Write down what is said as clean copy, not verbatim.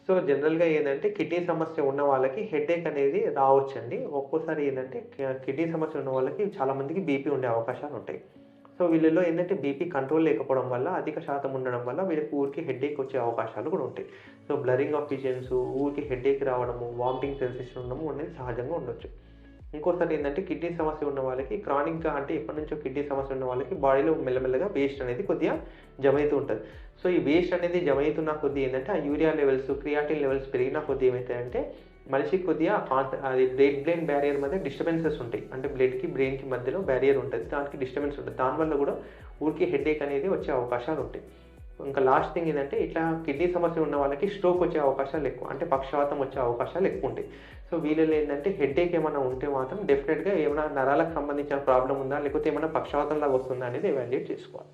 So, జనరల్‌గా ఏందంటే kidney సమస్య ఉన్న వాళ్ళకి హెడేక్ అనేది రావచ్చండి. ఒక్కోసారి ఏందంటే కిడ్నీ సమస్య ఉన్న వాళ్ళకి చాలా మందికి బీపీ ఉండే అవకాశాలుంటాయి. సో, వీళ్ళలో ఏందంటే బీపీ కంట్రోల్ లేకపోవడం వల్ల, అధిక శాతం ఉండడం వల్ల వీళ్ళకి ఊరికే హెడేక్ వచ్చే అవకాశాలు కూడా ఉంటాయి. సో, బ్లరింగ్ ఆఫ్ విజన్స్, ఊరికే హెడేక్ రావడము, వామిటింగ్ సెన్సేషన్ ఉండడము అనేది సహజంగా ఉండొచ్చు. ఇంకోసారి ఏందంటే కిడ్నీ సమస్య ఉన్న వాళ్ళకి క్రానిక్‌గా అంటే ఎప్పటినుంచో కిడ్నీ సమస్య ఉన్న వాళ్ళకి బాడీలో మెల్లమెల్లగా వేస్ట్ అనేది కొద్దిగా జమైతూ ఉంటది. సో, ఈ వేస్ట్ అనేది జమైతున్న కొద్దీ ఏందంటే, ఆ యూరియా లెవెల్స్, క్రియాటిన్ లెవెల్స్ పెరిగిన కొద్దీ ఏమైతాయంటే, మనిషికి కొద్దిగా అది బ్లడ్ బ్రెయిన్ బ్యారియర్ మధ్య డిస్టర్బెన్సెస్ ఉంటాయి. అంటే బ్లడ్‌కి, బ్రెయిన్‌కి మధ్యలో బ్యారియర్ ఉంటది. దానికి డిస్టర్బెన్స్ ఉంటది. దానివల్ల గూడా ఊరికే హెడేక్ అనేది వచ్చే అవకాశాలుంటాయి. ఇంకా లాస్ట్ థింగ్ ఏందంటే, ఇట్లా కిడ్నీ సమస్య ఉన్న వాళ్ళకి స్ట్రోక్ వచ్చే అవకాశాలెక్కువ. అంటే పక్షవాతం వచ్చే అవకాశాలెక్కువుంటాయి. సో, వీళ్ళలో ఏందంటే హెడేక్ ఏమన్నా ఉంటే మాత్రం డెఫినిట్‌గా ఏమైనా నరాలకు సంబంధించిన ప్రాబ్లమ్ ఉందా? లేకపోతే ఏమైనా పక్షవాతంలాగా వస్తుందా అనేది ఎవాల్యుయేట్ చేసుకోవాలి.